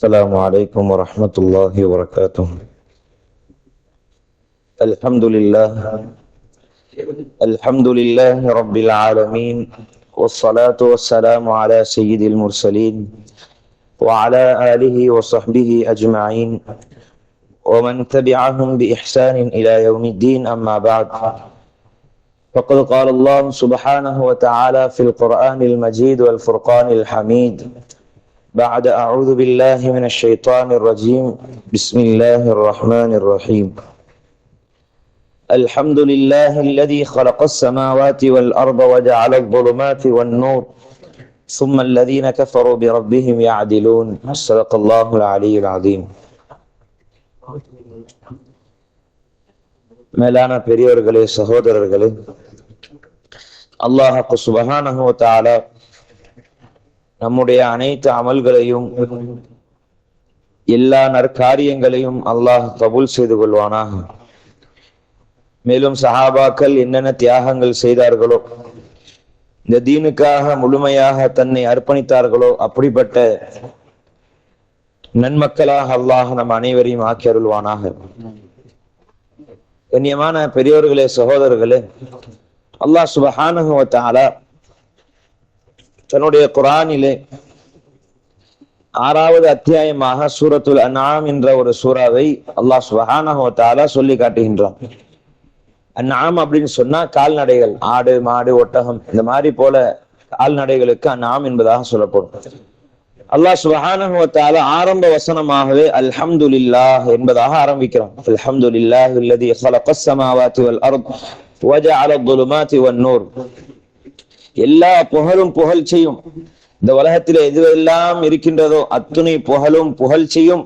السلام عليكم ورحمة الله وبركاته. الحمد لله رب العالمين، والصلاة والسلام على سيد المرسلين وعلى آله وصحبه أجمعين ومن تبعهم بإحسان إلى يوم الدين. أما بعد، فقد قال الله سبحانه وتعالى في القرآن المجيد والفرقان الحميد بعد أعوذ بالله من الشيطان الرجيم بسم الله الرحمن الرحيم. الحمد لله الذي خلق السماوات والأرض وجعل الظلمات والنور ثم الذين كفروا بربهم يعدلون. صدق الله العلي العظيم. மேலான பெரியோர்களே, சகோதரர்களே, அல்லாஹ் சுப்ஹானஹு வ தஆலா நம்முடைய அனைத்து அமல்களையும் எல்லா நற்காரியங்களையும் அல்லாஹ் கபூல் செய்து கொள்வானாக. மேலும் சஹாபாக்கள் என்னென்ன தியாகங்கள் செய்தார்களோ, இந்த தீனுக்காக முழுமையாக தன்னை அர்ப்பணித்தார்களோ, அப்படிப்பட்ட நன்மக்களாக அல்லாஹ் நம் அனைவரையும் ஆக்கி அருள்வானாக. கண்ணியமான பெரியோர்களே, சகோதரர்களே, அல்லாஹ் சுப்ஹானஹு வ தஆலா தன்னுடைய குர்ஆனிலே 6வது அத்தியாயமாக சூரத்துல் அன்ஆம் என்ற ஒரு சூறாவை அல்லாஹ் சுப்ஹானஹு வ தஆலா சொல்லி காட்டுகின்றான். அன்ஆம் அப்படின்னு சொன்னா கால்நடைகள், ஆடு, மாடு, ஒட்டகம், இந்த மாதிரி போல கால்நடைகளுக்கு அன்ஆம் என்பதாக சொல்லப்படும். அல்லாஹ் சுப்ஹானஹு வ தஆலா ஆரம்ப வசனமாகவே அல்ஹம்துலில்லாஹ் என்பதாக ஆரம்பிக்கிறான். அல்ஹம்துலில்லாஹி அல்லதி خلقஸ் ஸமாவாதி வல் அர்த் வஜஅல الظுலுமாதி வன் நூர். எல்லா புகழும் புகழ்ச்சியும், இந்த உலகத்திலே எதுவெல்லாம் இருக்கின்றதோ அத்துணை புகழும் புகழ்ச்சியும்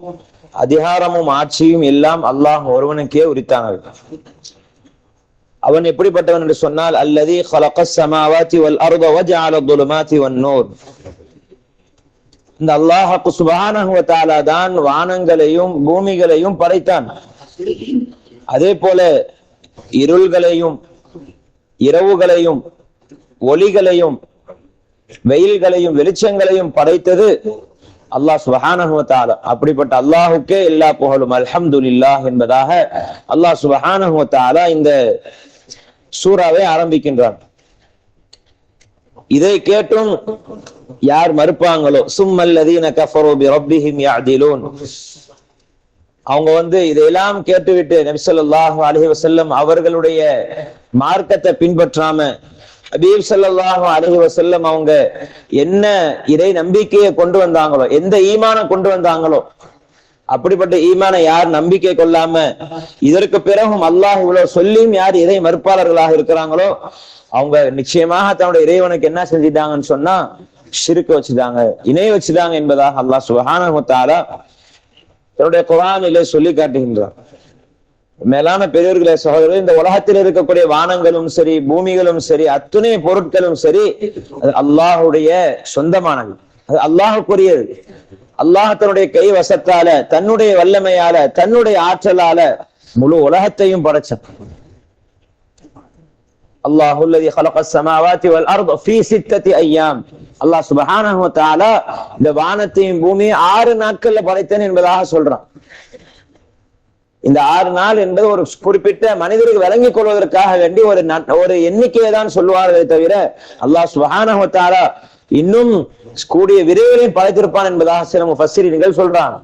அதிகாரமும் ஆட்சியும் எல்லாம் அல்லாஹ் ஒருவனுக்கே உரித்தானது. அவன் எப்படிப்பட்டவன் என்று சொன்னால், அல்லதி خلقஸ் ஸமாவாதி வல் அர்த வஜஅல الظுலுமாதி வன் நூர். இந்த அல்லாஹ் சுப்ஹானஹு வ தஆலா தான் வானங்களையும் பூமிகளையும் படைத்தான். அதே போல இருள்களையும் இரவுகளையும் ஒளிகளையும் வெயில்களையும் வெளிச்சங்களையும் படைத்தது அல்லாஹ் சுப்ஹானஹு வ தஆலா. அப்படிப்பட்ட அல்லாஹுக்கே எல்லா புகழும் அல்ஹம்துலில்லாஹ் என்பதாக அல்லாஹ் சுப்ஹானஹு வ தஆலா இந்த சூறாவை ஆரம்பிக்கின்றான். இதை கேட்டும் யார் மறுப்பாங்களோ, சும்மல்லதீன கஃபரு பிரப்பிஹிம் யஅதிலூன், அவங்க இதையெல்லாம் கேட்டுவிட்டு நபி ஸல்லல்லாஹு அலைஹி வஸல்லம் அவர்களுடைய மார்க்கத்தை பின்பற்றாம, ஹபீப் ஸல்லல்லாஹு அலைஹி வஸல்லம் அவங்க என்ன இறை நம்பிக்கையை கொண்டு வந்தாங்களோ, எந்த ஈமானை கொண்டு வந்தாங்களோ, அப்படிப்பட்ட ஈமானை யார் நம்பிக்கை கொள்ளாம இதற்கு பிறகும் அல்லாஹ் இவ்வளவு சொல்லியும் யார் இறை மறுப்பாளர்களாக இருக்கிறாங்களோ, அவங்க நிச்சயமாக தன்னுடைய இறைவனுக்கு என்ன செஞ்சிட்டாங்கன்னு சொன்னா ஷிர்க் வச்சுட்டாங்க, இணை வச்சுட்டாங்க என்பதாக அல்லாஹ் சுப்ஹானஹு வ தஆலா தன்னுடைய குர்ஆனிலே சொல்லி காட்டுகின்றார். மேலான பெரியவர்களே, சகோதரர்களே, இந்த உலகத்தில் இருக்கக்கூடிய வானங்களும் சரி பூமிகளும் சரி அத்துணை பொருட்களும் சரி அது அல்லாஹுடைய சொந்தமானது, அது அல்லாஹுக்குரியது. அல்லாஹ் தன்னுடைய கை வசத்தால, தன்னுடைய வல்லமையால, தன்னுடைய ஆற்றலால முழு உலகத்தையும் படைச்சான். அல்லாஹுல்லதி خلقஸ் ஸமாவாதி வல் அர்த ஃபீ 6 அய்யாம். அல்லாஹ் சுப்ஹானஹு வ தஆலா இந்த வானத்தையும் பூமியை 6 நாட்கள்ல படைத்தேன் என்பதாக சொல்றான். இந்த 6 நாள் என்பது ஒரு குறிப்பிட்ட மனிதருக்கு விளங்கிக் கொள்வதற்காக வேண்டி ஒரு எண்ணிக்கையை தான் சொல்லுவார்களே தவிர அல்லாஹ் சுப்ஹானஹு வ தஆலா இன்னும் கூடிய விரைவிலையும் படைத்திருப்பான் என்பதாக சில முஃபஸ்ஸிரீன்கள் சொல்றாங்க.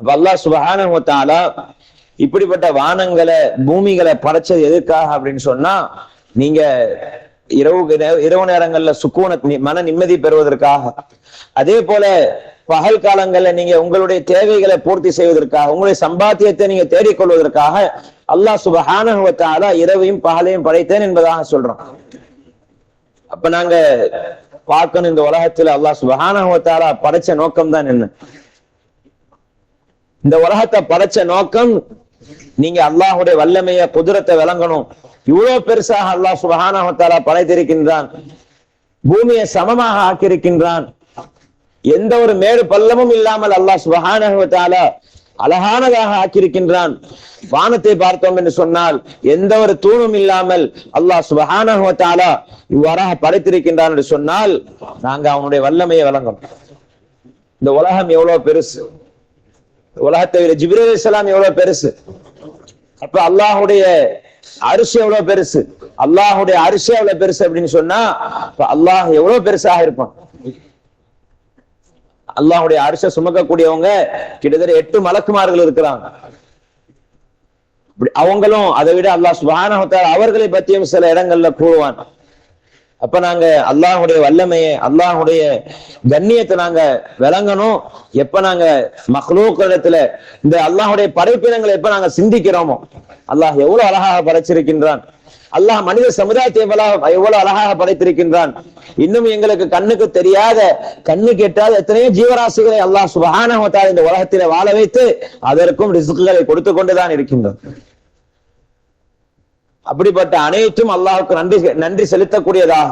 அப்ப அல்லாஹ் சுப்ஹானஹு வ தஆலா இப்படிப்பட்ட வானங்களை பூமிகளை படைச்சது எதுக்காக அப்படின்னு சொன்னா, நீங்க இரவு நேரங்கள்ல சுக்கூன மன நிம்மதி பெறுவதற்காக, அதே போல பகல் காலங்கள்ல நீங்க உங்களுடைய தேவைகளை பூர்த்தி செய்வதற்காக, உங்களுடைய சம்பாத்தியத்தை நீங்க தேடிக்கொள்வதற்காக அல்லாஹ் சுப்ஹானஹு வ தஆலா இரவையும் பகலையும் படைத்தேன் என்பதாக சொல்றோம். அப்ப நாங்க பார்க்கணும், இந்த உலகத்துல அல்லாஹ் சுப்ஹானஹு வ தஆலா படைச்ச நோக்கம் தான் என்ன? இந்த உலகத்தை படைச்ச நோக்கம், நீங்க அல்லாஹுடைய வல்லமைய குதிரத்தை விளங்கணும். இவ்வளவு பெருசாக அல்லாஹ் சுப்ஹானஹு வ தஆலா படைத்திருக்கின்றான், பூமியை சமமாக ஆக்கியிருக்கின்றான், எந்த ஒரு மேடு பள்ளமும் இல்லாமல் அல்லாஹ் சுப்ஹானஹு வ தஆலா அழகானதாக ஆக்கியிருக்கின்றான். வானத்தை பார்த்தோம் என்று சொன்னால் எந்த ஒரு தூணும் இல்லாமல் அல்லாஹ் சுப்ஹானஹு வ தஆலா இவ்வாறாக படைத்திருக்கின்றான் என்று சொன்னால் நாங்க அவனுடைய வல்லமையை விளங்கணும். இந்த உலகம் எவ்வளவு பெருசு, உலகத்தை விட ஜிப்ரீல் அலைஹிஸ்ஸலாம் எவ்வளவு பெருசு, அப்ப அல்லாஹுடைய அரிசி எவ்வளவு பெருசு, அல்லாஹுடைய அரிசி எவ்வளவு பெருசு அப்படின்னு சொன்னா அல்லாஹ் எவ்வளவு பெருசாக இருப்பான். அல்லாஹுடைய அரிசை சுமக்கக்கூடியவங்க கிட்டத்தட்ட 8 மலக்குமார்கள் இருக்கிறாங்க. அவங்களும் அதை விட அல்லாஹ் சுப்ஹானஹு வ தஆலா அவர்களை பற்றியும் சில இடங்கள்ல கூறுவான். அப்ப நாங்க அல்லாஹுடைய வல்லமையை, அல்லாஹுடைய கண்ணியத்தை நாங்க விளங்கணும். எப்ப நாங்க மக்லூக்களிடத்துல இந்த அல்லாஹுடைய படைப்பினங்களை எப்ப நாங்க சிந்திக்கிறோமோ, அல்லாஹ் எவ்வளவு அழகாக படைச்சிருக்கின்றான், அல்லாஹ் மனித சமுதாயத்தை எவ்வளவு அழகாக படைத்திருக்கின்றான், இன்னும் எங்களுக்கு கண்ணுக்கு தெரியாத கண்ணுக்கு எட்டாத எத்தனையோ ஜீவராசிகளை அல்லாஹ் சுப்ஹானஹு வ தஆலா இந்த உலகத்திலே வாழ வைத்து அதற்கும் ரிஸ்குகளை கொடுத்து கொண்டுதான் இருக்கின்றோம். அப்படிப்பட்ட அனைத்தும் அல்லாஹுக்கு நன்றி செலுத்தக்கூடியதாக,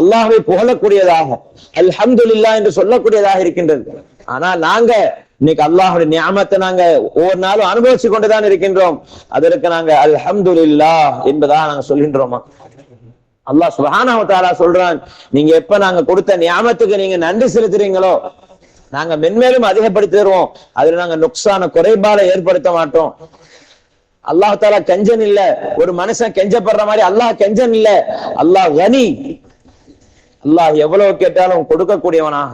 அல்லாஹ்வை புகழக்கூடியதாக, அல்ஹம்துலில்லாஹ் என்று சொல்லக்கூடியதாக இருக்கின்றது. ஆனா நாங்க இன்னைக்கு அல்லாஹுடைய நிஅமத்தை நாங்க ஒவ்வொரு நாளும் அனுபவிச்சு கொண்டுதான் இருக்கின்றோம். அதற்கு நாங்க அல்ஹம்துலில்லாஹ் என்பதாக நாங்க சொல்கின்றோமா? அல்லாஹ் சுப்ஹானஹு வ தஆலா சொல்றான், நீங்க எப்ப நாங்க கொடுத்த நிஅமத்துக்கு நீங்க நன்றி செலுத்துறீங்களோ நாங்க மென்மேலும் அதிகப்படுத்தி தருவோம். அதுல நாங்க நுக்சான குறைபாட ஏற்படுத்த மாட்டோம். அல்லாஹ் தஆலா கெஞ்சன் இல்ல, ஒரு மனுஷன் கெஞ்சப்படுற மாதிரி அல்லாஹ் கெஞ்சன் இல்ல. அல்லாஹ் கனி, அல்லாஹ் எவ்வளவு கேட்டாலும் கொடுக்கக்கூடியவனாக,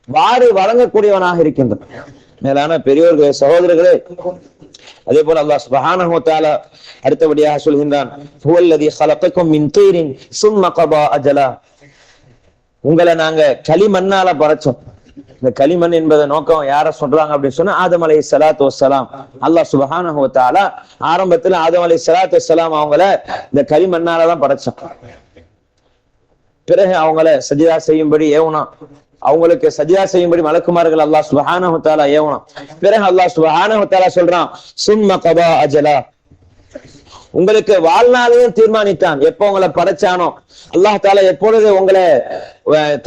வாரி வழங்கக்கூடியவனாக இருக்கின்றான். மேலான பெரியோர்களே, சகோதரர்களே, அதே போல அல்லாஹ் சுப்ஹானஹு வ தஆலா அடுத்தபடியாக சொல்கின்றான், ஹுவல்லதி ஹலகக்கும் மின் தீரின் சும்ம கபா அஜலா. உங்களை நாங்க களிமண்ணால படைச்சோம். இந்த களிமண் என்பதை நோக்கம் யார சொல்றாங்க அப்படின்னு சொன்னா ஆதம் அலைஹிஸ்ஸலாத்து வஸ்ஸலாம். அல்லாஹ் சுப்ஹானஹு வ தஆலா ஆரம்பத்துல ஆதம் அலைஹிஸ்ஸலாத்து வஸ்ஸலாம் அவங்கள இந்த களிமண்ணாலதான் படைச்சான். பிறகு அவங்கள சஜிதா செய்யும்படி ஏவனான், அவங்களுக்கு சஜிதா செய்யும்படி மலக்குமார்கள் அல்லாஹ் சுப்ஹானஹு வ தஆலா ஏவனான். பிறகு அல்லாஹ் சுப்ஹானஹு வ தஆலா சொல்றான், சும்ம கபா அஜலா, உங்களுக்கு வாழ்நாளையும் தீர்மானித்தான். எப்போ உங்களை படைச்சானோ, அல்லாஹ் தஆலா எப்பொழுது உங்களை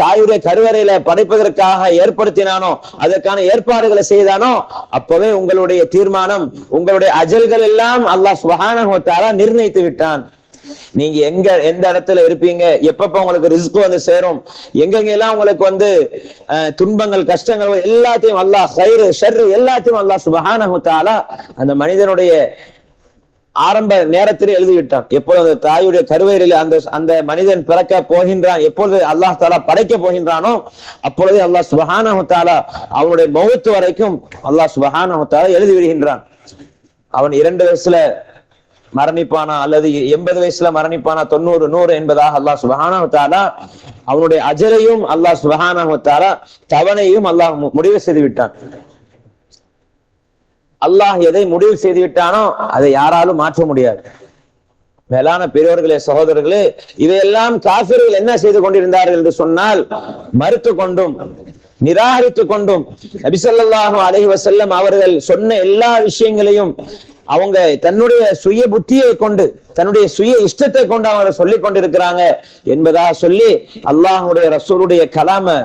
தாயுடைய கருவறையில படைப்பதற்காக ஏற்படுத்தினானோ, அதற்கான ஏற்பாடுகளை செய்தானோ, அப்பவே உங்களுடைய தீர்மானம், உங்களுடைய அஜல்கள் எல்லாம் அல்லாஹ் சுப்ஹானஹு வ தஆலா நிர்ணயித்து விட்டான். நீங்க எந்த இடத்துல இருப்பீங்க, எப்பப்ப உங்களுக்கு ரிஸ்க் வந்து சேரும், எங்கெங்கெல்லாம் உங்களுக்கு துன்பங்கள் கஷ்டங்கள் எல்லாத்தையும் அல்லாஹ் கைரு ஷர்ரு எல்லாத்தையும் அல்லாஹ் சுப்ஹானஹு வ தஆலா அந்த மனிதனுடைய ஆரம்ப நேரத்தில் எழுதிவிட்டான். எப்பொழுது தாயுடைய கருவறையில் அந்த மனிதன் பிறக்க போகின்றான், எப்பொழுது அல்லாஹ் தஆலா படைக்க போகின்றானோ அப்பொழுது அல்லாஹ் சுப்ஹானஹு வ தஆலா அவனுடைய மௌத் வரைக்கும் அல்லாஹ் சுப்ஹானஹு வ தஆலா எழுதி விடுகின்றான். அவன் 2 வயசுல மரணிப்பானா அல்லது 80 வயசுல மரணிப்பானா 90 100 என்பதாக அல்லாஹ் சுப்ஹானஹு வ தஆலா அவனுடைய அஜலையும் அல்லாஹ் சுப்ஹானஹு வ தஆலா தவணையும் அல்லாஹ் முடிவு செய்து விட்டான். அல்லாஹ் எதை முடிவு செய்து விட்டானோ அதை யாராலும் மாற்ற முடியாது. மேலான பெரியோர்களே, சகோதரர்களே, இதையெல்லாம் காஃபிர்கள் என்ன செய்து கொண்டிருந்தார்கள் என்று சொன்னால், மறுத்து கொண்டும் நிராகரித்து கொண்டும் நபி ஸல்லல்லாஹு அலைஹி வஸல்லம் அவர்கள் சொன்ன எல்லா விஷயங்களையும் அவங்க தன்னுடைய சுய புத்தியை கொண்டு, தன்னுடைய சுய இஷ்டத்தை கொண்டு அவங்க சொல்லிக் கொண்டிருக்கிறாங்க என்பதாக சொல்லி அல்லாஹுடைய ரசூலுடைய கலாம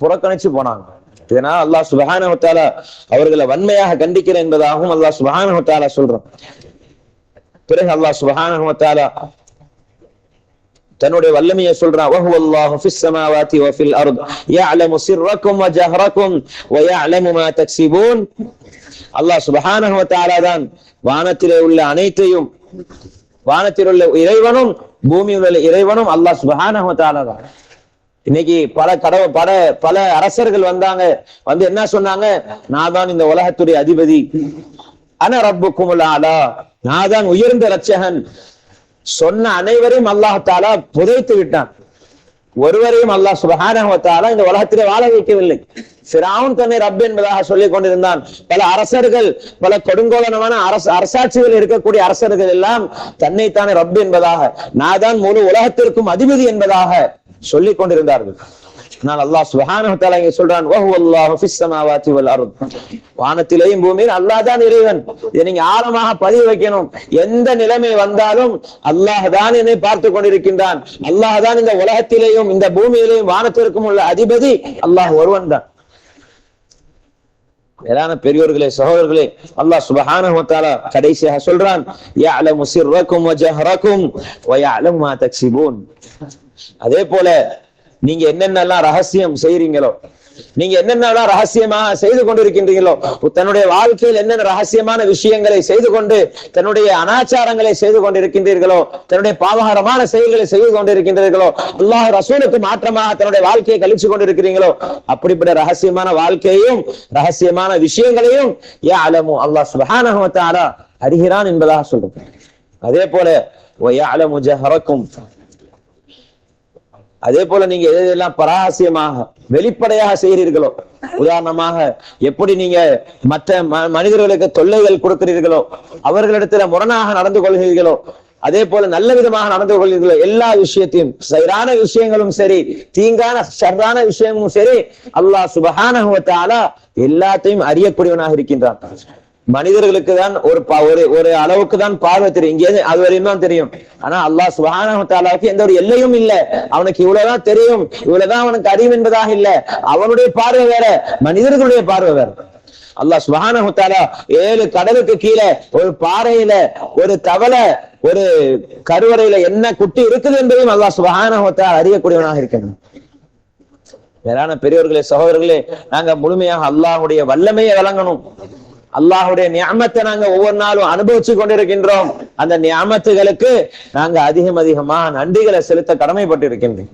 புறக்கணிச்சு போனாங்க. இதனால் அல்லாஹ் சுப்ஹானஹு வ தஆலா அவர்களை வன்மையாக கண்டிக்கிறேன் என்பதாகவும் அல்லாஹ் சுப்ஹானஹு வ தஆலா சொல்றான். பிறகு அல்லாஹ் சுப்ஹானஹு வ தஆலா தன்னுடைய வல்லமையை சொல்றான், வஹுவல்லாஹு ஃபிஸ் ஸமாவாதி வ ஃபில் அர்த் யஅலமு சிர்ரக்கும் வ ஜஹரக்கும் வ யஅலமு மா தக்ஸிபூன். அல்லாஹ் சுப்ஹானஹு வ தஆலா தான் வானத்திலே உள்ள அனைத்தையும், வானத்தில் உள்ள இறைவனும் பூமியில் உள்ள இறைவனும் அல்லாஹ் சுப்ஹானஹு வ தஆலா தான். இன்னைக்கு பல அரசர்கள் வந்தாங்க, என்ன சொன்னாங்க, நான் தான் இந்த உலகத்துடைய அதிபதி, அன ரப்புக்குமுல் ஆலா, நான் தான் உயர்ந்த இரட்சகன். சொன்ன அனைவரையும் அல்லாஹ் தஆலா புதைத்து விட்டான். ஒருவரையும் அல்லாஹ் சுப்ஹானஹு வ தஆலா இந்த உலகத்திலே வாழ வைக்கவில்லை. ஃபிரௌன் தன்னை ரப் என்பதாக சொல்லிக் கொண்டிருந்தான். பல அரசர்கள், பல கொடுங்கோலனமான அரசாட்சிகள் இருக்கக்கூடிய அரசர்கள் எல்லாம் தன்னைத்தானே ரப் என்பதாக, நான் தான் முழு உலகத்திற்கும் அதிபதி என்பதாக சொல்லிக் கொண்டிருந்தார்கள். ஆனால் அல்லாஹ் சுப்ஹானஹு வ தஆலா இங்கே சொல்றான், வஹுவல்லாஹு ஃபிஸ் ஸமாவாதி வல் அர்த், வானத்திலேயும் பூமியில் அல்லாஹ் தான் இறைவன். இதை நீங்க ஆழமாக பதிவு வைக்கணும். எந்த நிலைமை வந்தாலும் அல்லாஹ் தான் என்னை பார்த்து கொண்டிருக்கின்றான். அல்லாஹ் தான் இந்த உலகத்திலேயும் இந்த பூமியிலேயும் வானத்திற்கும் உள்ள அதிபதி அல்லாஹ் ஒருவன் தான். மேலான பெரியோர்களே, சகோதரர்களே, அல்லாஹ் சுப்ஹானஹு வ தஆலா கடைசியாக சொல்றான், யஅலமு சிர்ரக்கும் வ ஜஹரக்கும் வ யஅலமு மா தக்ஸிபூன். அதே போல நீங்க என்னென்னலாம் ரகசியம் செய்றீங்களோ, நீங்க என்னென்ன ரகசியமாக செய்து கொண்டிருக்கின்றீங்களோ, தன்னுடைய வாழ்க்கையில் என்னென்ன ரகசியமான விஷயங்களை செய்து கொண்டு தன்னுடைய அனாச்சாரங்களை செய்து கொண்டிருக்கின்றீர்களோ, தன்னுடைய பாவகரமான செயல்களை செய்து கொண்டிருக்கின்றீர்களோ, அல்லாஹ் ரசூலுக்கு மாற்றமாக தன்னுடைய வாழ்க்கையை கழிச்சு கொண்டிருக்கிறீங்களோ, அப்படிப்பட்ட ரகசியமான வாழ்க்கையையும் ரகசியமான விஷயங்களையும் யஅலமு அல்லாஹ் சுப்ஹானஹு வ தஆலா அறிகிறான் என்பதாக சொல்றோம். அதே போல வயஅலமு ஜஹரக்கும், அதே போல நீங்க எதெல்லாம் பரஹசியமாக வெளிப்படையாக செய்கிறீர்களோ, உதாரணமாக எப்படி நீங்க மற்ற மனிதர்களுக்கு தொல்லைகள் கொடுக்கிறீர்களோ, அவர்களிடத்துல முரணாக நடந்து கொள்கிறீர்களோ, அதே போல நல்ல விதமாக நடந்து கொள்கிறீர்களோ, எல்லா விஷயத்தையும் சைரான விஷயங்களும் சரி, தீங்கான ஷர்ரான விஷயமும் சரி, அல்லாஹ் சுப்ஹானஹு வ தஆலா எல்லாத்தையும் அறியக்கூடியவனாக இருக்கின்றான். மனிதர்களுக்கு தான் ஒரு அளவுக்கு தான் பார்வை தெரியும், இங்கே அது வரையும் தான் தெரியும். ஆனா அல்லாஹ் சுப்ஹானஹு வ தஆலாவுக்கு எந்த ஒரு எல்லையும் இல்ல. அவனுக்கு இவ்வளவுதான் தெரியும், இவ்வளவுதான் அவனுக்கு அறிவு என்பதாக இல்ல. அவனுடைய பார்வை வேற, மனிதர்களுடைய பார்வை வேற. அல்லாஹ் சுப்ஹானஹு வ தஆலா 7 கடலுக்கு கீழே ஒரு பாறையில ஒரு தவளை ஒரு கருவறையில என்ன குட்டி இருக்குது என்பதையும் அல்லாஹ் சுப்ஹானஹு வ தஆலா அறியக்கூடியவனாக இருக்கிறான். மேலான பெரியவர்களே, சகோதரர்களே, நாங்க முழுமையாக அல்லாஹ்வுடைய வல்லமையை வழங்கணும். அல்லாஹுடைய நியமத்தை நாங்க ஒவ்வொரு நாளும் அனுபவிச்சு கொண்டிருக்கின்றோம். அந்த நியமத்துகளுக்கு நாங்க அதிகமா நன்றிகளை செலுத்த கடமைப்பட்டு இருக்கின்றோம்.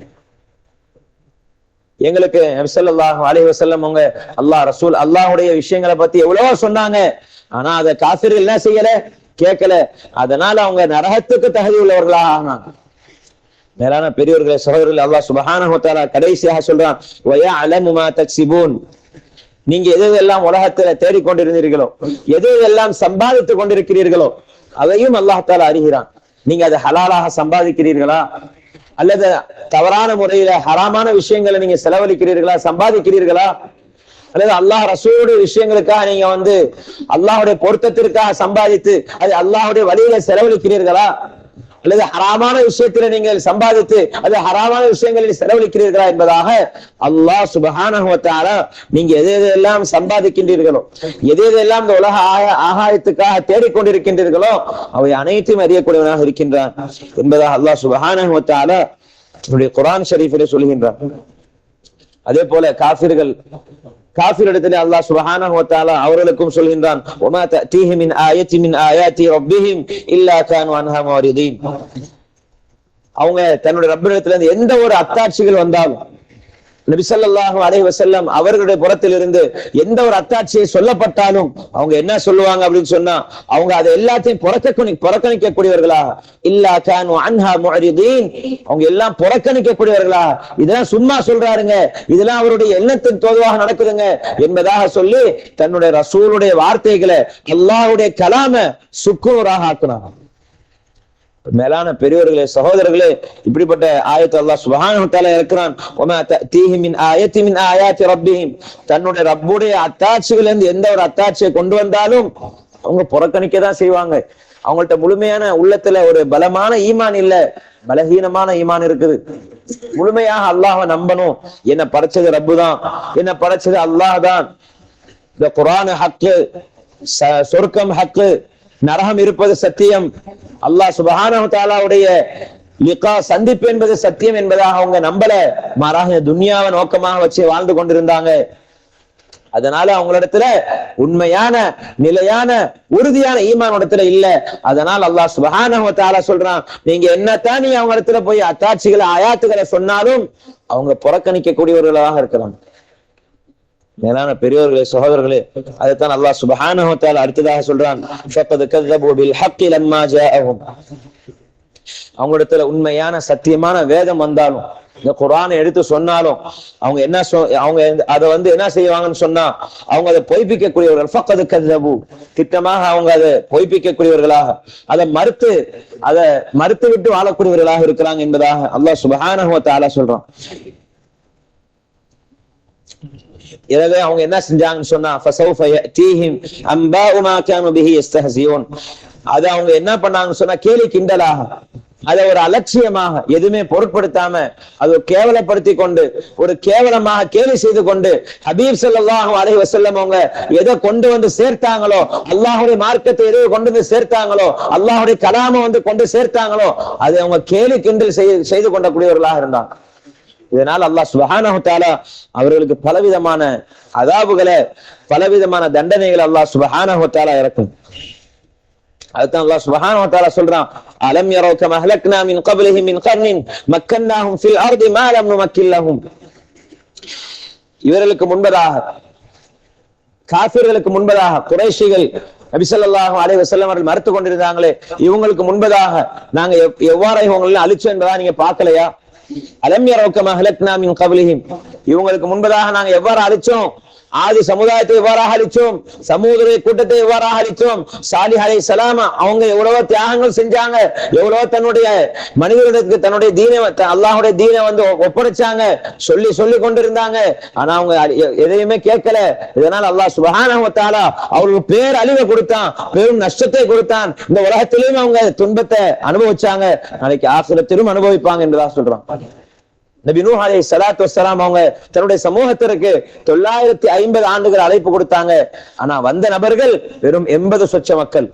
எங்களுக்கு நபி ஸல்லல்லாஹு அலைஹி வஸல்லம் அவங்க அல்லாஹ் ரசூல் அல்லாஹுடைய விஷயங்களை பத்தி எவ்வளவோ சொன்னாங்க. ஆனா அதை காஃபிர்கள் என்ன செய்யல, கேட்கல. அதனால அவங்க நரகத்துக்கு தகுதி உள்ளவர்களாக ஆனாங்க. மேலான பெரியவர்களே, சகோதரர்களே, அல்லாஹ் சுப்ஹானஹு வ தஆலா கடைசியாக சொல்றான், வயஅலமு மா தக்ஸிபூன், நீங்க எதெல்லாம் உலகத்துல தேடிக்கொண்டிருந்தீர்களோ, எதெல்லாம் சம்பாதித்துக் கொண்டிருக்கிறீர்களோ, அதையும் அல்லாஹ் தஆலா அறிகிறான். நீங்க அதை ஹலாலாக சம்பாதிக்கிறீர்களா, அல்லது தவறான முறையில ஹராமான விஷயங்களை நீங்க செலவழிக்கிறீர்களா, சம்பாதிக்கிறீர்களா, அல்லது அல்லாஹ் ரசூலுடைய விஷயங்களுக்காக நீங்க அல்லாஹுடைய பொருத்தத்திற்காக சம்பாதித்து அது அல்லாஹுடைய வழியில செலவழிக்கிறீர்களா, அல்லது ஹராமான விஷயத்துல நீங்கள் சம்பாதித்து அது ஹராமான விஷயங்களில் செலவழிக்கிறீர்களா என்பதாக அல்லாஹ் சுப்ஹானஹு வ தஆலா நீங்க எதெல்லாம் சம்பாதிக்கின்றீர்களோ, எதெல்லாம் இந்த உலக ஆகாயத்துக்காக தேடிக்கொண்டிருக்கின்றீர்களோ, அவை அனைத்தையும் அறியக்கூடியவனாக இருக்கின்றான் என்பதாக அல்லாஹ் சுப்ஹானஹு வ தஆலா குர்ஆன் ஷரீஃபிலே சொல்கின்றான். அதே போல காஃபிரிடத்திலே அல்லாஹ் சுப்ஹானஹு வ தஆலா அவர்களுக்கும் சொல்கின்றான், வமா தஅதீஹி மின் ஆயத்தின் மின் ஆயாத்தி ரப்பிஹிம் இல்லா கானூ அன்ஹா முஅரிதீன். அவங்க தன்னுடைய ரப்பிடத்துல இருந்து எந்த ஒரு அத்தாட்சிகள் வந்தாலும், நபி ஸல்லல்லாஹு அலைஹி வஸல்லம் அவர்களுடைய புறத்தில் இருந்து எந்த ஒரு அத்தாட்சியை சொல்லப்பட்டாலும் அவங்க என்ன சொல்லுவாங்க அப்படின்னு சொன்னா, அவங்க அதை எல்லாத்தையும் புறக்கணிக்கக்கூடியவர்களாக, இல்லா கானூ அன்ஹா முஅரிதீன், அவங்க எல்லாம் புறக்கணிக்கக்கூடியவர்களா, இதெல்லாம் சும்மா சொல்றாருங்க, இதெல்லாம் அவருடைய எண்ணத்தின் தோதுவாக நடக்குதுங்க என்பதாக சொல்லி தன்னுடைய ரசூலுடைய வார்த்தைகளை அல்லாஹ்வுடைய கலாம சுக்குனூராக ஆக்குனாங்க. மேலான பெரியவர்களே, சகோதரர்களே, இப்படிப்பட்ட ஆயத்தை அல்லாஹ் சுப்ஹானஹு வ தஆலா இறக்குறான். வமா தஅதீஹி மின் ஆயத்தின் மின் ஆயாத்தி ரப்பிஹிம், தன்னுடைய ரப்புடைய அத்தாட்சிகள் இருந்து எந்த ஒரு அத்தாட்சியை கொண்டு வந்தாலும் அவங்க புறக்கணிக்க தான் செய்வாங்க. அவங்கள்ட்ட முழுமையான உள்ளத்துல ஒரு பலமான ஈமான் இல்ல, பலஹீனமான ஈமான் இருக்குது. முழுமையாக அல்லாஹ்வை நம்பணும். என்ன படைச்சது ரப்பு தான், என்ன படைச்சது அல்லாஹ் தான், இந்த குர்ஆன் ஹக்கு, சொர்க்கம் ஹக்கு, நரகம் இருப்பது சத்தியம், அல்லாஹ் சுப்ஹானஹு வ தஆலாவுடைய லிகா சந்திப்பு என்பது சத்தியம் என்பதாக அவங்க நம்பல. மாறாக துன்யாவை நோக்கமாக வச்சு வாழ்ந்து கொண்டிருந்தாங்க. அதனால அவங்களிடத்துல உண்மையான நிலையான உறுதியான ஈமான் இடத்துல இல்ல. அதனால் அல்லாஹ் சுப்ஹானஹு வ தஆலா சொல்றான், நீங்க என்னத்தான் நீ அவங்க இடத்துல போய் அத்தாட்சிகளை ஆயாத்துகளை சொன்னாலும் அவங்க புறக்கணிக்க கூடியவர்களாக இருக்கிறாங்க. மேலான பெரியவர்களே, சகோதரர்களே, அதைத்தான் அல்லாஹ் சுப்ஹானஹு வ தஆலா அடுத்ததாக சொல்றான், ஃபக்கத் கஸபு பில் ஹக்கி லம்மா ஜாஅஹும், அவங்களிடத்துல உண்மையான சத்தியமான வேதம் வந்தாலும், இந்த குர்ஆனை எடுத்து சொன்னாலும் அவங்க அதை என்ன செய்வாங்கன்னு சொன்னா அவங்க அதை பொய்ப்பிக்கக்கூடியவர்கள். ஃபக்கத் கஸபு, திட்டமாக அவங்க அதை பொய்ப்பிக்கக்கூடியவர்களாக, அதை மறுத்து விட்டு வாழக்கூடியவர்களாக இருக்கிறாங்க என்பதாக அல்லாஹ் சுப்ஹானஹு வ தஆலா சொல்றான். எனவே அவங்க என்ன செஞ்சாங்கன்னு சொன்னா, ஃபஸௌஃப யஅதீஹிம் அன்பாஉ மா கானூ பிஹி யஸ்தஹ்ஸியூன், அது அவங்க என்ன பண்ணாங்கன்னு சொன்னா கேலி கிண்டலாக, அதை ஒரு அலட்சியமாக எதுவுமே பொருட்படுத்தாம அதை கேவலப்படுத்தி கொண்டு ஒரு கேவலமாக கேலி செய்து கொண்டு ஹபீப் ஸல்லல்லாஹு அலைஹி வஸல்லம் அவங்க எதை கொண்டு வந்து சேர்த்தாங்களோ, அல்லாஹ்வுடைய மார்க்கத்தை எதை கொண்டு வந்து சேர்த்தாங்களோ, அல்லாஹ்வுடைய கலாமை கொண்டு சேர்த்தாங்களோ, அதை அவங்க கேலி கிண்டல் செய்து கொண்டக்கூடியவர்களாக இருந்தாங்க. இதனால் அல்லாஹ் சுப்ஹானஹு வ தஆலா அவர்களுக்கு பலவிதமான அதாபுகளை, பலவிதமான தண்டனைகளை அல்லாஹ் சுப்ஹானஹு வ தஆலா இறக்கும். அதுதான் அல்லாஹ் சுப்ஹானஹு வ தஆலா சொல்றான், அலம் யரௌ கமா அஹ்லக்னா மின் கப்லிஹிம் மின் கர்னின் மக்கன்னாஹும் ஃபில் அர்தி மா லம் நுமக்கின் லஹும். இவர்களுக்கு முன்பதாக, காஃபிர்களுக்கு முன்பதாக குறைஷிகள் நபி ஸல்லல்லாஹு அலைஹி வஸல்லம் அவர்கள் மறுத்து கொண்டிருந்தாங்களே, இவங்களுக்கு முன்பதாக நாங்க எவ்வாறு இவங்களை அழிச்சோம் என்பதா நீங்க பார்க்கலையா? அலம் யரௌ கமா அஹ்லக்னா மின் கப்லிஹிம், இவங்களுக்கு முன்பதாக நாங்க எவ்வாறு அழிச்சோம், ஆதி சமுதாயத்தை எவ்வாறாக அழிச்சோம், சமூக கூட்டத்தை எவ்வாறாக அழிச்சோம். சாலிஹ் அலைஹிஸ்ஸலாம் அவங்க எவ்வளவோ தியாகங்கள் செஞ்சாங்க, எவ்வளவோ தன்னுடைய மனிதர்களுக்கு தன்னுடைய தீனை, அல்லாஹ்வுடைய தீனை வந்து ஒப்படைச்சாங்க, சொல்லி கொண்டிருந்தாங்க. ஆனா அவங்க எதையுமே கேட்கல. இதனால் அல்லாஹ் சுப்ஹானஹு வ தஆலா அவங்களுக்கு பேர் அழிவை கொடுத்தான், பெரும் நஷ்டத்தை கொடுத்தான். இந்த உலகத்திலும் அவங்க துன்பத்தை அனுபவிச்சாங்க, நாளைக்கு ஆகிரத்திலும் அனுபவிப்பாங்க என்றுதான் சொல்றான். நபி நூஹ் அலைஹிஸ்ஸலாத்து வஸ்ஸலாம் அவங்க தன்னுடைய சமூகத்திற்கு 950 ஆண்டுகள் அழைப்பு கொடுத்தாங்க. ஆனா வந்த நபர்கள் வெறும் 80 சொச்ச மக்கள்.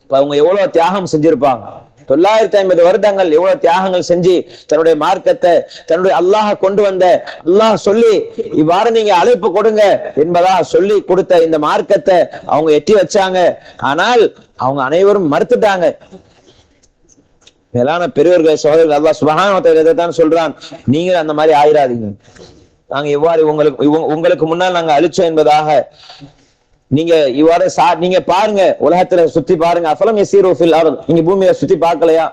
அவங்க எவ்வளவு தியாகம் செஞ்சிருப்பாங்க, 950 வருடங்கள் எவ்வளவு தியாகங்கள் செஞ்சு தன்னுடைய மார்க்கத்தை, தன்னுடைய அல்லாஹ் கொண்டு வந்த, அல்லாஹ் சொல்லி இவ்வாறு நீங்க அழைப்பு கொடுங்க என்பதா சொல்லி கொடுத்த இந்த மார்க்கத்தை அவங்க எட்டி வச்சாங்க. ஆனால் அவங்க அனைவரும் மறுத்துட்டாங்க. மேலான பெரியவர்களை, சகோதரர்கள், அல்லாஹ் சுப்ஹானஹு வ தஆலா இதைத்தான் சொல்றான், நீங்க அந்த மாதிரி ஆயிராதீங்க. நாங்க எவ்வாறு உங்களுக்கு முன்னால் நாங்க அழிச்சோம் என்பதாக நீங்க இவ்வாறு நீங்க பாருங்க, உலகத்துல சுத்தி பாருங்க. அஃபலம் யஸீரு ஃபில் அர்த், நீங்க பூமியை சுத்தி பார்க்கலையா?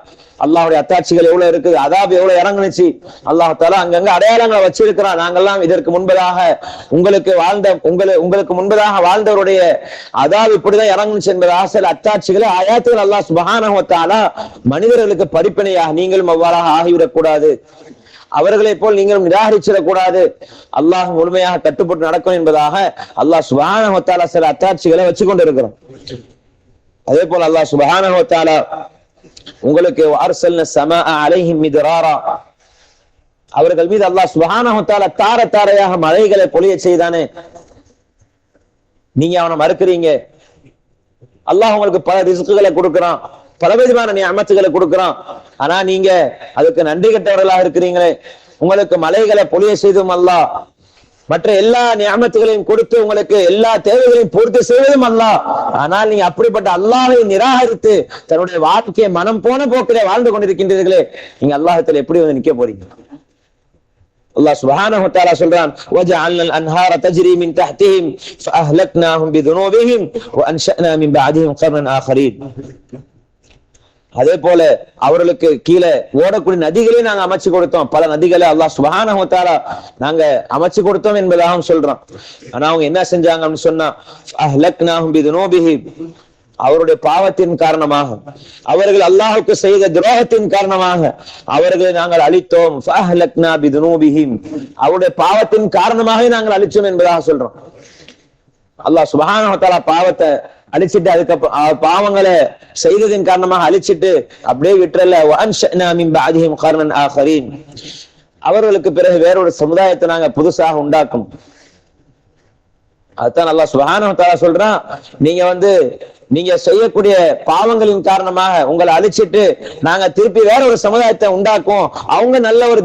அல்லாஹ்வுடைய அத்தாட்சிகள் எவ்வளவு இருக்குது, அதாப் எவ்வளவு இறங்குனுச்சு. அல்லாஹ் தஆலா அங்கங்க அடையாளங்களை வச்சிருக்கிறான். நாங்கெல்லாம் இதற்கு முன்பதாக உங்களுக்கு முன்பதாக வாழ்ந்தவருடைய அதாப் இப்படிதான் இறங்குனுச்சு என்பதாக சில அத்தாட்சிகளை, ஆயாத்துகள் அல்லாஹ் சுப்ஹானஹு வ தஆலா மனிதர்களுக்கு படிப்பினையாக, நீங்களும் அவ்வாறாக ஆகிவிடக் கூடாது, அவர்களை போல் நீங்களும் நிராகரிச்சிடக் கூடாது, அல்லாஹ் முழுமையாக கட்டுப்பட்டு நடக்கும் என்பதாக அல்லாஹ் சுப்ஹானஹு வ தஆலா சில அத்தாட்சிகளை வச்சு கொண்டு இருக்கிறோம். அதே போல அல்லாஹ் சுப்ஹானஹு வ தஆலா உங்களுக்கு அர்சல்னா ஸமா அலைஹிம் மித்ராரா, அவர்கள் மீது அல்லாஹ் சுப்ஹானஹு வ தஆலா தார தாரையாக மழைகளை பொழிய செய்தானே. நீங்க அவனை மறுக்கிறீங்க. அல்லாஹ் உங்களுக்கு பல ரிஸ்குகளை கொடுக்கிறான், பலவிதமான நிஅமத்துகளை கொடுக்கிறான். ஆனா நீங்க அதுக்கு நன்றி கெட்டவர்களாக இருக்கிறீங்களே. உங்களுக்கு மலைகளை பொழிய செய்தும் அல்லாஹ், மற்ற எல்லா நிஅமத்துகளையும் கொடுத்து உங்களுக்கு எல்லா தேவைகளையும் பூர்த்தி செய்வதும் அல்லாஹ். ஆனால் நீங்க அப்படிப்பட்ட அல்லாஹ்வை நிராகரித்து தன்னுடைய வாழ்க்கையை மனம் போன போக்கிலே வாழ்ந்து கொண்டிருக்கின்றீர்களே, நீங்க அல்லாஹ்விடத்தில் எப்படி வந்து நிக்க போறீங்க? அல்லாஹ் சுப்ஹானஹு வ தஆலா சொல்றான், வஜஅல்னா அல்-அன்ஹார தஜ்ரி மின் தஹ்திஹிம் ஃபஅஹ்லக்னாஹும் பிதுனூபிஹிம் வ அன்ஷஅனா மின் பஅதிஹிம் கர்னன் ஆகரீன். அதே போல அவர்களுக்கு கீழே ஓடக்கூடிய நதிகளை நாங்க அமைச்சு கொடுத்தோம். பல நதிகளை அல்லாஹ் சுப்ஹானஹு வ தஆலா நாங்க அமைச்சு கொடுத்தோம் என்பதாக சொல்றோம். ஆனா அவங்க என்ன செஞ்சாங்க அப்படின்னு சொன்னா, அஹ்லக்னாஹும் பிதுனூபிஹிம், அவருடைய பாவத்தின் காரணமாக, அவர்கள் அல்லாஹ்வுக்கு செய்த துரோகத்தின் காரணமாக அவர்களை நாங்கள் அழித்தோம். ஃபஅஹ்லக்னா பிதுனூபிஹிம், அவருடைய பாவத்தின் காரணமாக நாங்கள் அழிச்சோம் என்பதாக சொல்றோம். அல்லாஹ் சுப்ஹானஹு வ தஆலா பாவத்தை அழிச்சிட்டு, அதுக்கப்புறம் பாவங்களை செய்ததின் காரணமாக அழிச்சிட்டு அப்படியே விட்டுறல. வஅன்ஷஅனா மின் பஅதிஹிம் கர்னன் ஆகரீன், அவர்களுக்கு பிறகு வேறொரு சமுதாயத்தை நாங்க புதுசாக உண்டாக்கும். அதுதான் அல்லாஹ் சுப்ஹானஹு வ தஆலா சொல்றான், நீங்க செய்யக்கூடிய பாவங்களின் காரணமாக உங்களை அழிச்சிட்டு நாங்க திருப்பி வேற ஒரு சமுதாயத்தை உண்டாக்கும். அவங்க நல்ல ஒரு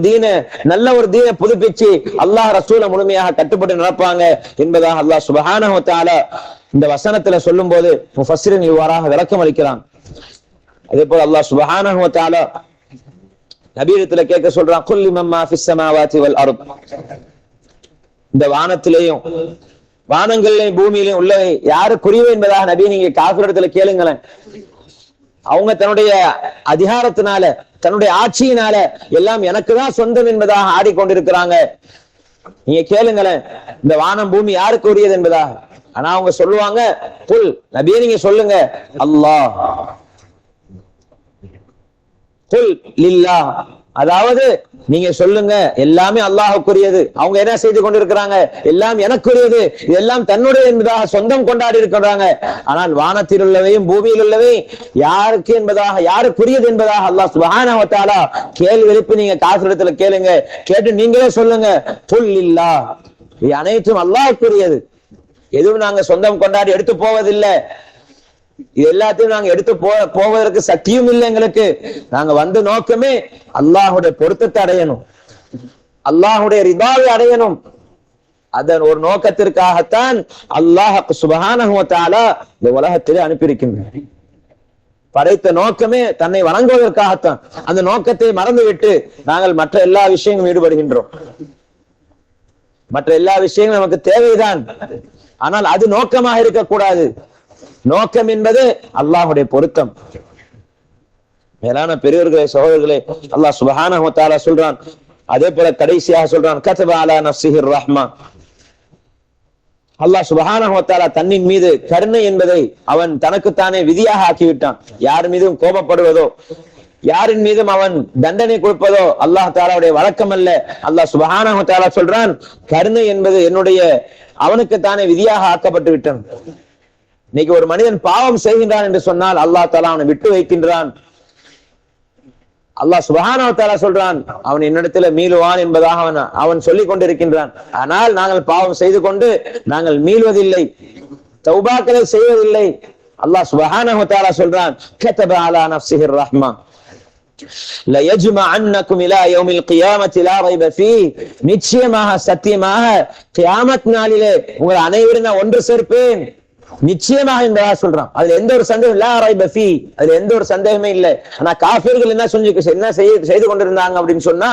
தீனை புதுப்பிச்சு அல்லாஹ் ரசூலை முழுமையாக கட்டுப்பட்டு நடப்பாங்க என்பதாக அல்லாஹ் சுப்ஹானஹு வ தஆலா இந்த வசனத்துல சொல்லும் போது முஃபஸ்ஸிரீன் இவ்வாறாக விளக்கம் அளிக்கிறான். அதே போல அல்லாஹ் சுப்ஹானஹு வ தஆலா நபியிடத்துல கேட்க சொல்றான், குல் லிமன் மா ஃபிஸ் ஸமாவாதி வல் அர்த், இந்த வானத்திலேயும் வானங்களிலேயும் பூமியிலையும் உள்ளவை யாருக்குரியவை என்பதாக நபி நீங்க காஃபிரிடத்துல கேளுங்களேன். அவங்க தன்னுடைய அதிகாரத்தினால, தன்னுடைய ஆட்சியினால எல்லாம் எனக்கு தான் சொந்தம் என்பதாக ஆடிக்கொண்டிருக்கிறாங்க. நீங்க கேளுங்களேன், இந்த வானம் பூமி யாருக்கு உரியது என்பதாக. ஆனா அவங்க சொல்லுவாங்க, குல் நபியே நீங்க சொல்லுங்க, அல்லாஹ், குல் லில்லாஹ், அதாவது நீங்க சொல்லுங்க எல்லாமே அல்லாஹ்வுக்குரியது. அவங்க என்ன செய்து கொண்டிருக்கிறாங்க, எல்லாம் எனக்குரியது, இதெல்லாம் தன்னுடைய என்பதாக சொந்தம் கொண்டாடி இருக்கிறாங்க. ஆனால் வானத்தில் உள்ளவையும் பூமியில் உள்ளவை யாருக்கு என்பதாக, யாருக்குரியது என்பதாக அல்லாஹ் சுப்ஹானஹு வ தஆலா கேள்வி எழுப்பி நீங்க காஃபிரிடத்துல கேளுங்க, கேட்டு நீங்களே சொல்லுங்க, குல் லில்லாஹ், இது அனைத்தும் அல்லாஹ்வுக்குரியது, எதுவும் நாங்க சொந்தம் கொண்டாடி எடுத்து போவதில்லை, இது எல்லாத்தையும் நாங்க எடுத்து போவதற்கு சக்தியும் இல்லை எங்களுக்கு. நாங்க வந்த நோக்கமே அல்லாஹுடைய பொருத்தத்தை அடையணும். அல்லாஹுடைய ரிதாவை அடையணும். அதன் ஒரு நோக்கத்திற்காகத்தான் அல்லாஹ் சுப்ஹானஹு வ தஆலா இந்த உலகத்திலே அனுப்பியிருக்கின்றார். படைத்த நோக்கமே தன்னை வணங்குவதற்காகத்தான். அந்த நோக்கத்தை மறந்துவிட்டு நாங்கள் மற்ற எல்லா விஷயங்களும் ஈடுபடுகின்றோம். மற்ற எல்லா விஷயங்களும் நமக்கு தேவைதான், ஆனால் அது நோக்கமாக இருக்கக்கூடாது. நோக்கம் என்பது அல்லாஹுடைய பொருத்தம். மேலான பெரியவர்களே, சகோதரர்களே, அல்லாஹ் சுப்ஹானஹு வ தஆலா சொல்றான். அதே போல கடைசியாக சொல்றான், கதப அலா நஃப்ஸிஹிர் ரஹ்மா. அல்லாஹ் சுப்ஹானஹு வ தஆலா தன்னின் மீது கருணை என்பதை அவன் தனக்குத்தானே விதியாக ஆக்கிவிட்டான். யார் மீதும் கோபப்படுவதோ, யாரின் மீதும் அவன் தண்டனை கொடுப்பதோ அல்லாஹ் தஆலாவுடைய வழக்கம் அல்ல. அல்லாஹ் சுப்ஹானஹு வ தஆலா சொல்றான், கருணை என்பது என்னுடைய அவனுக்குத்தானே விதியாக ஆக்கப்பட்டு விட்டான். இன்னைக்கு ஒரு மனிதன் பாவம் செய்கின்றான் என்று சொன்னால் அல்லாஹ் தஆலா அவனை விட்டு வைக்கின்றான். அல்லாஹ் சுப்ஹானஹு வ தஆலா சொல்றான், அவன் என்னிடத்துல மீளுவான் என்பதாக அவன் சொல்லிக் கொண்டிருக்கின்றான். ஆனால் நாங்கள் பாவம் செய்து கொண்டு நாங்கள் மீள்வதில்லை, தௌபாக்களை செய்வதில்லை. அல்லாஹ் சுப்ஹானஹு வ தஆலா சொல்றான், கதப அலா நஃப்ஸிஹிர் ரஹ்மா லயஜ்மஅன்னகும் இலா யௌமில் கியாமத்தி லா ரைப ஃபீஹ். நிச்சயமாக சத்தியமாக கியாமத் நாளிலே உங்கள் அனைவரும் நான் ஒன்று சேர்ப்பேன். நிச்சயமாக இந்த சொல்றான், அதுல எந்த ஒரு சந்தேகம் லா ரைப ஃபீஹ், அதுல எந்த ஒரு சந்தேகமே இல்லை. ஆனா காஃபிர்கள் என்ன செய்து கொண்டிருந்தாங்க அப்படின்னு சொன்னா,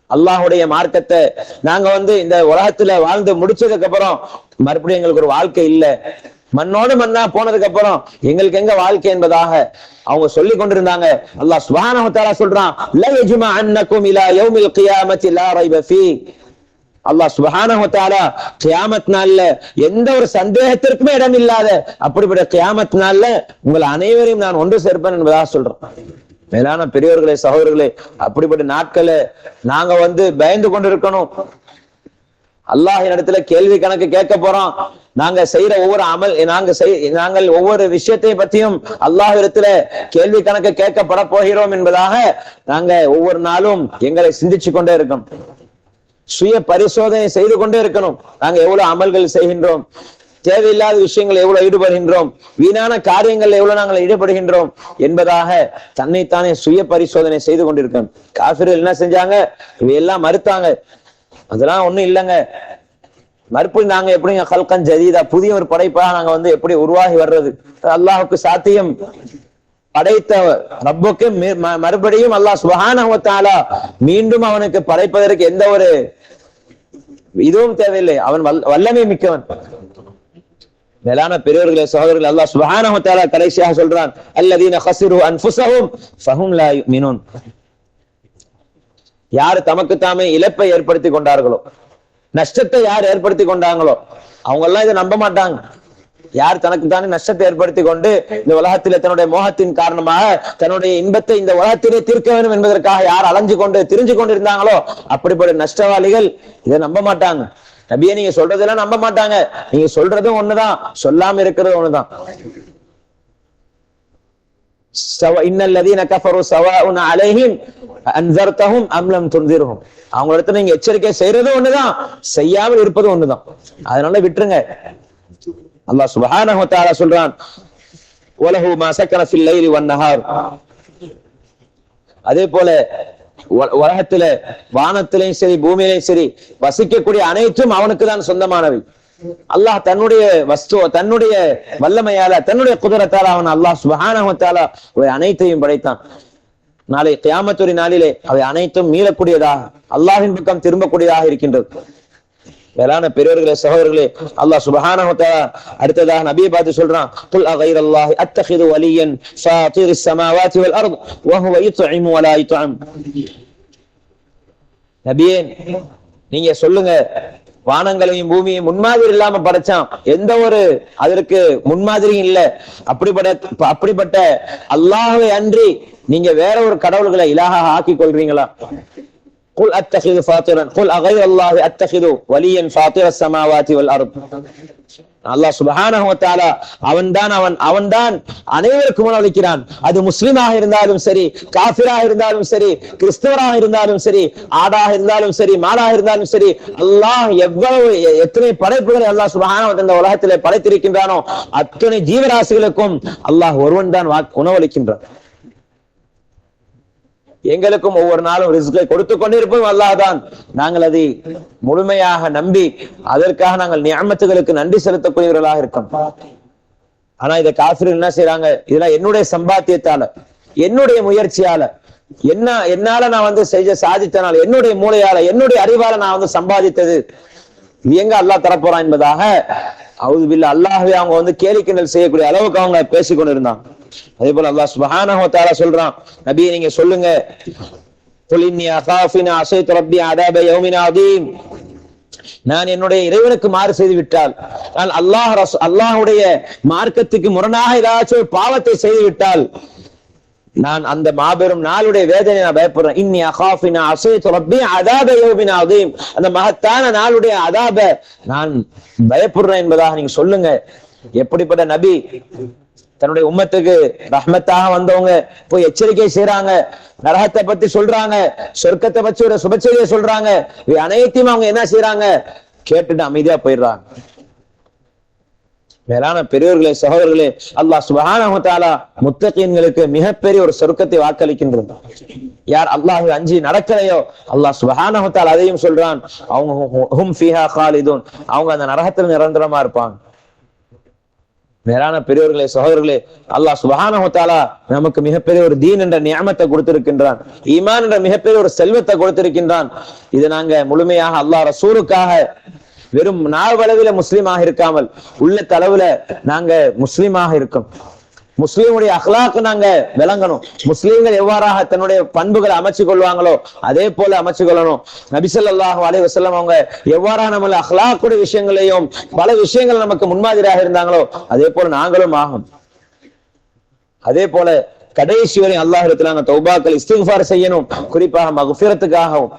அல்லாஹுடைய மார்க்கத்தை நாங்க இந்த உலகத்துல வாழ்ந்து முடிச்சதுக்கு அப்புறம் மறுபடியும் எங்களுக்கு ஒரு வாழ்க்கை இல்ல, மண்ணோடு மண்ணா போனதுக்கு அப்புறம் எங்களுக்கு எங்க வாழ்க்கை என்பதாக அவங்க சொல்லி கொண்டிருந்தாங்க. அல்லாஹ் சுப்ஹானஹு வ தஆலா சொல்றான், லா யஜ்மஅன்னகும் இலா யௌமில் கியாமத்தி லா ரைப ஃபீஹ். அல்லாஹ் சுப்ஹானஹு வ தஆலா கியாமத் நாள்ல எந்த ஒரு சந்தேகத்திற்குமே இடம் இல்லாத அப்படிப்பட்ட கியாமத் நாள்ல உங்கள் அனைவரையும் நான் ஒன்று சேர்ப்பேன் என்பதாக சொல்றேன். மேலான பெரியவர்களே, சகோதரர்களே, அப்படிப்பட்ட நாட்களை நாங்க பயந்து கொண்டிருக்கணும். அல்லாஹ் இடத்துல கேள்வி கணக்கு கேட்க போறோம். நாங்க செய்யற ஒவ்வொரு அமல், நாங்கள் ஒவ்வொரு விஷயத்தை பற்றியும் அல்லாஹ் இடத்துல கேள்வி கணக்கு கேட்கப்பட போகிறோம் என்பதாக நாங்க ஒவ்வொரு நாளும் எங்களை சிந்திச்சு கொண்டே இருக்கணும். சுய பரிசோதனை செய்து கொண்டே இருக்கணும். நாங்க எவ்வளவு அமல்கள் செய்கின்றோம், தேவையில்லாத விஷயங்கள் எவ்வளவு ஈடுபடுகின்றோம், வீணான காரியங்கள் எவ்வளவு நாங்கள் ஈடுபடுகின்றோம் என்பதாக தன்னைத்தானே சுய பரிசோதனை செய்து கொண்டிருக்கோம். காஃபிர்கள் என்ன செஞ்சாங்க? இவையெல்லாம் மறுத்தாங்க. அதெல்லாம் ஒண்ணும் இல்லைங்க, மறுப்பு நாங்க எப்படி ஹல்கன் ஜதீதா, புதிய ஒரு படைப்பாக நாங்க எப்படி உருவாகி வர்றது? அல்லாஹுக்கு சாத்தியம். படைத்த ரப்புக்கு மறுபடியும் அல்லாஹ் சுப்ஹானஹு வ தஆலா மீண்டும் அவனுக்கு படைப்பதற்கு எந்த ஒரு இதுவும் தேவையில்லை. அவன் வல்லமை மிக்கவன். மேலான பெரியவர்களே, சகோதரர்களே, அல்லாஹ் சுப்ஹானஹு வ தஆலா கடைசியாக சொல்றான், அல்லதீன கஸிரு அன்ஃபுஸஹும் ஃபஹும் லா யுமினூன். யார் தமக்கு தாமே இழப்பை ஏற்படுத்தி கொண்டார்களோ, நஷ்டத்தை யார் ஏற்படுத்தி கொண்டாங்களோ அவங்க எல்லாம் இதை நம்ப மாட்டாங்க. யார் தனக்கு தானே நஷ்டத்தை ஏற்படுத்தி கொண்டு இந்த உலகத்திலே தன்னுடைய மோகத்தின் காரணமாக தன்னுடைய இன்பத்தை இந்த உலகத்திலே தீர்க்க வேண்டும் என்பதற்காக யார் அலைஞ்சு கொண்டு திரிஞ்சு கொண்டு இருந்தாங்களோ அப்படிப்பட்ட நஷ்டவாளிகள் இதை நம்ப மாட்டாங்க. நபியே, நீங்க சொல்றதெல்லாம் நம்ப மாட்டாங்க. நீங்க சொல்றதும் ஒண்ணுதான், சொல்லாம இருக்கிறது ஒண்ணுதான். இன்னல்லதீன கஃபரு ஸவாஉன் அலைஹிம் அன்ஸர்தஹும் அம் லம் துன்திர்ஹும். அவங்களிடத்துல நீங்க எச்சரிக்கை செய்யறது ஒண்ணுதான், செய்யாமல் இருப்பது ஒண்ணுதான். அதனால விட்டுருங்க. அல்லாஹ் சுப்ஹானஹு வ தஆலா சொல்றான், வலஹு மா சக்கன ஃபில் லைலி வன் நஹார். அதே போல உலகத்துல வானத்திலையும் சரி பூமியிலையும் சரி வசிக்கக்கூடிய அனைத்தும் அவனுக்கு தான் சொந்தமானவை. அல்லாஹ் தன்னுடைய தன்னுடைய வல்லமையால தன்னுடைய குதிரத்தால அவன் அல்லாஹ் சுப்ஹானஹு வ தஆலா அனைத்தையும் படைத்தான். நாளை கியாமத்துடைய நாளிலே அவை அனைத்தும் மீளக்கூடியதாக அல்லாஹ்வின் பக்கம் திரும்பக்கூடியதாக இருக்கின்றது. மேலான பெரியவர்களே, சகோதரர்களே, அல்லாஹ் சுப்ஹானஹு வ தஆலா அடுத்ததாக நபியை பார்த்து சொல்றான், குல் அகைரல்லாஹி அத்தகிது வலியன் ஃபாத்திரிஸ் ஸமாவாதி வல் அர்த் வஹுவ யுத்இமு வ லா யுத்அம். நபியே, நீங்க சொல்லுங்க, வானங்களையும் பூமியையும் முன்மாதிரி இல்லாம படைச்சான், எந்த ஒரு அதற்கு முன்மாதிரியும் இல்லை. அப்படிப்பட்ட அல்லாஹ்வை அன்றி நீங்க வேற ஒரு கடவுள்களை இலாஹா ஆக்கி கொள்றீங்களா? குல் அத்தகிது ஃபாத்திரன் குல் அகைரல்லாஹி அத்தகிது வலியன் ஃபாத்திரஸ் ஸமாவாதி வல் அர்த். அல்லாஹ் சுப்ஹானஹு வ தஆலா அவன்தான் அனைவருக்கும் உணவளிக்கிறான். அது முஸ்லிமாக இருந்தாலும் சரி, காஃபிராக இருந்தாலும் சரி, கிறிஸ்தவராக இருந்தாலும் சரி, ஆடாக இருந்தாலும் சரி, மாடாக இருந்தாலும் சரி, அல்லாஹ் எத்தனை படைப்புகளை அல்லாஹ் சுப்ஹானஹு வ தஆலா இந்த உலகத்திலே படைத்திருக்கின்றானோ அத்தனை ஜீவராசிகளுக்கும் அல்லாஹ் ஒருவன் தான் உணவளிக்கின்றான். எங்களுக்கும் ஒவ்வொரு நாளும் ரிஸ்கை கொடுத்து கொண்டிருப்போம் அல்லாஹ் தான். நாங்கள் அதை முழுமையாக நம்பி அதற்காக நாங்கள் நியமத்துகளுக்கு நன்றி செலுத்தக்கூடியவர்களாக இருக்கோம். ஆனா இதை காஃபிர்கள் என்ன செய்யறாங்க? இதெல்லாம் என்னுடைய சம்பாத்தியத்தால, என்னுடைய முயற்சியால, என்னால நான் சாதித்தனால, என்னுடைய மூளையால, என்னுடைய அறிவால நான் சம்பாதித்தது எங்க அல்லாஹ் தரப்போறான் என்பதாக அவுது பில்லா அல்லாஹ்வே அவங்க கேலி கிண்டல் செய்யக்கூடிய அளவுக்கு அவங்க பேசிக்கொண்டு இருந்தாங்க. அதே போல அல்லாஹ் சுப்ஹானஹு வ தஆலா சொல்றான், நபியே நீங்க சொல்லுங்க, குல் இன்னி அகாஃபு இன் அஸைது ரப்பி அஸாப யௌமின் அதீம், நான் என்னுடைய இறைவனுக்கு மாறு செய்து விட்டால், நான் அல்லாஹ்வுடைய மார்க்கத்துக்கு முரணாக ஏதாச்சும் பாவத்தை செய்து விட்டால் நான் அந்த மாபெரும் நாளுடைய வேதனை நான் பயப்படுறேன். இன்னி அகாஃபு இன் அஸைது ரப்பி அஸாப யௌமின் அதீம், அந்த மகத்தான நாளுடைய அதாப நான் பயப்படுறேன் என்பதாக நீங்க சொல்லுங்க. எப்படிப்பட்ட நபி! தன்னுடைய உம்மத்துக்கு ரஹ்மத்தாக வந்தவங்க போய் எச்சரிக்கை செய்யறாங்க, நரகத்தை பத்தி சொல்றாங்க, சொர்க்கத்தை பத்தி ஒரு சுபச்செய்தியை சொல்றாங்க. அனைத்தையும் அவங்க என்ன செய்யறாங்க? கேட்டுட்டு அமைதியா போயிடுறாங்க. மேலான பெரியவர்களே, சகோதரர்களே, அல்லாஹ் சுப்ஹானஹு வ தஆலா முத்தகீன்களுக்கு மிகப்பெரிய ஒரு சொர்க்கத்தை வாக்களிக்கின்றான். யார் அல்லாஹ்வை அஞ்சி நடக்கலையோ அல்லாஹ் சுப்ஹானஹு வ தஆலா அதையும் சொல்றான், அவங்க ஹும் ஃபீஹா காலிதூன், அவங்க அந்த நரகத்தில் நிரந்தரமா இருப்பாங்க. மேலான பெரியவர்களே, சகோதரர்களே, அல்லாஹ் சுப்ஹானஹு வ தஆலா நமக்கு மிகப்பெரிய ஒரு தீன் என்ற நியமத்தை கொடுத்திருக்கின்றான், ஈமான் என்ற மிகப்பெரிய ஒரு செல்வத்தை கொடுத்திருக்கின்றான். இது நாங்க முழுமையாக அல்லாஹ் ரசூலுக்காக வெறும் நாவளவில முஸ்லீமாக இருக்காமல் உள்ள தளவுல நாங்க முஸ்லீமாக இருக்கோம். முஸ்லீமுடைய அஹ்லாக்கு நாங்க விளங்கணும். முஸ்லீம்கள் எவ்வாறாக தன்னுடைய பண்புகளை அமைச்சு கொள்வாங்களோ அதே போல அமைச்சு கொள்ளணும். நபி ஸல்லல்லாஹு அலைஹி வஸல்லம் அவங்க எவ்வாறாக நம்ம அஹ்லாக்குடைய விஷயங்களையும் பல விஷயங்கள் நமக்கு முன்மாதிரியாக இருந்தாங்களோ அதே போல நாங்களும் ஆகும். அதே போல கடைசி வரை அல்லாஹ் இடத்துல நாங்க தௌபாக்கள் இஸ்திக்ஃபார் செய்யணும். குறிப்பாக மக்ஃபிரத்துக்காகவும்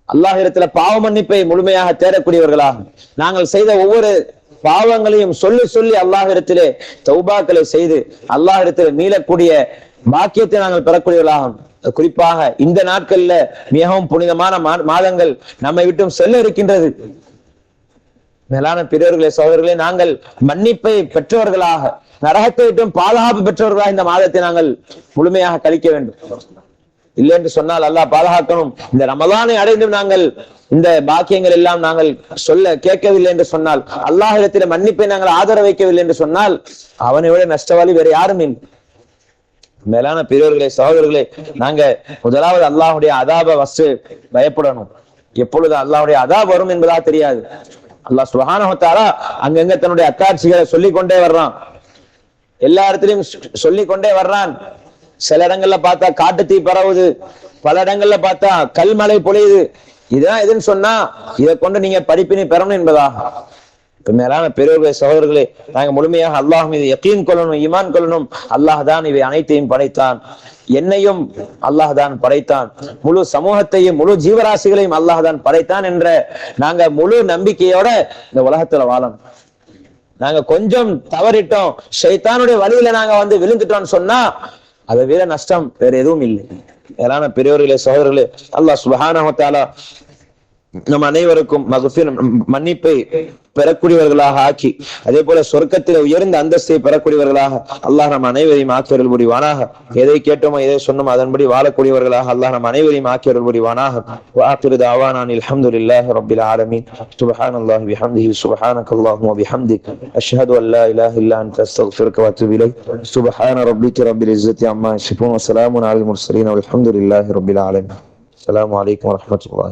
அல்லாஹ் இடத்துல பாவ மன்னிப்பை முழுமையாக தேடக்கூடியவர்களாக நாங்கள் செய்த ஒவ்வொரு பாவங்களையும் சொல்லி சொல்லி அல்லாஹ்விடத்திலே தௌபாக்களை செய்து அல்லாஹ்விடத்திலே மீளக்கூடிய பாக்கியத்தை நாங்கள் பெறக்கூடியவர்களாகும். குறிப்பாக இந்த நாட்கள்ல மிகவும் புனிதமான மாதங்கள் நம்மை விட்டும் செல்ல இருக்கின்றது. மேலான பெரியவர்களே, சகோதரர்களே, நாங்கள் மன்னிப்பை பெற்றவர்களாக, நரகத்தை விட்டும் பாதுகாப்பு பெற்றவர்களாக இந்த மாதத்தை நாங்கள் முழுமையாக கழிக்க வேண்டும். இல்லை என்று சொன்னால் அல்லாஹ் பாதுகாக்கணும். இந்த ரமலானை அடைந்து நாங்கள் இந்த பாக்கியங்கள் எல்லாம் நாங்கள் சொல்ல கேட்கவில்லை என்று சொன்னால், அல்லாஹ்விடத்திலே மன்னிப்பை நாங்கள் ஆதரவு வைக்கவில்லை என்று சொன்னால் அவனை விட நஷ்டவாளி வேற யாரும் இல்லை. மேலான பெரியவர்களே, சகோதரர்களே, நாங்க முதலாவது அல்லாஹ்வுடைய அதாப பயப்படணும். எப்பொழுது அல்லாஹ்வுடைய அதாப் வரும் என்பதா தெரியாது. அல்லாஹ் சுப்ஹானஹு வ தஆலா அங்கங்க தன்னுடைய அத்தாட்சிகளை சொல்லிக் கொண்டே வர்றான். எல்லா இடத்திலையும் சொல்லிக் கொண்டே வர்றான். சில இடங்கள்ல பார்த்தா காட்டு தீ பரவுது, பல இடங்கள்ல பார்த்தா கல்மழை பொழியுது. இதுதான் எதுன்னு சொன்னா இதை கொண்டு நீங்க படிப்பினை பெறணும் என்பதாக. மேலான பெரியவர்களே, சகோதரர்களே, நாங்க முழுமையாக அல்லாஹ் மீது யகீன் கொள்ளணும், ஈமான் கொள்ளணும். அல்லாஹ் தான் இவை அனைத்தையும் படைத்தான், என்னையும் அல்லாஹ் தான் படைத்தான், முழு சமூகத்தையும் முழு ஜீவராசிகளையும் அல்லாஹ் தான் படைத்தான் என்ற நாங்க முழு நம்பிக்கையோட இந்த உலகத்துல வாழணும். நாங்க கொஞ்சம் தவறிட்டோம், ஷைத்தானுடைய வழியில நாங்க விழுந்துட்டோம்னு சொன்னா அதை விட நஷ்டம் வேற எதுவும் இல்லை. மேலான பெரியவர்களே, சகோதரர்களே, அல்லாஹ் சுப்ஹானஹு வ தஆலா நம் அனைவருக்கும் மன்னிப்பை பெறக்கூடியவர்களாக ஆக்கி அதே போல சொர்க்கத்தில் உயர்ந்த அந்தஸ்தை பெறக்கூடியவர்களாக அல்லாஹ் நம் அனைவரையும் ஆக்கியருள் புரிவானாக. எதை கேட்டோமோ எதை சொன்னோமோ அதன்படி வாழக்கூடியவர்களாக அல்லாஹ் நம் அனைவரையும் ஆக்கியருள் புரிவானாக. வஆகிரு தஅவானா அல்ஹம்துலில்லாஹி ரப்பில் ஆலமீன். சுப்ஹானல்லாஹி வபிஹம்திஹி சுப்ஹானக்கல்லாஹும்ம வபிஹம்திக அஷ்ஹது அன் லா இலாஹா இல்லா அன்த அஸ்தக்ஃபிருக வ அத்தூபு இலைக். சுப்ஹான ரப்பிக ரப்பில் இஸ்ஸத்தி அம்மா யசிஃபூன் வ ஸலாமுன் அலல் முர்ஸலீன் வல்ஹம்துலில்லாஹி ரப்பில் ஆலமீன். அஸ்ஸலாமு அலைக்கும் வரஹ்மத்துல்லாஹி.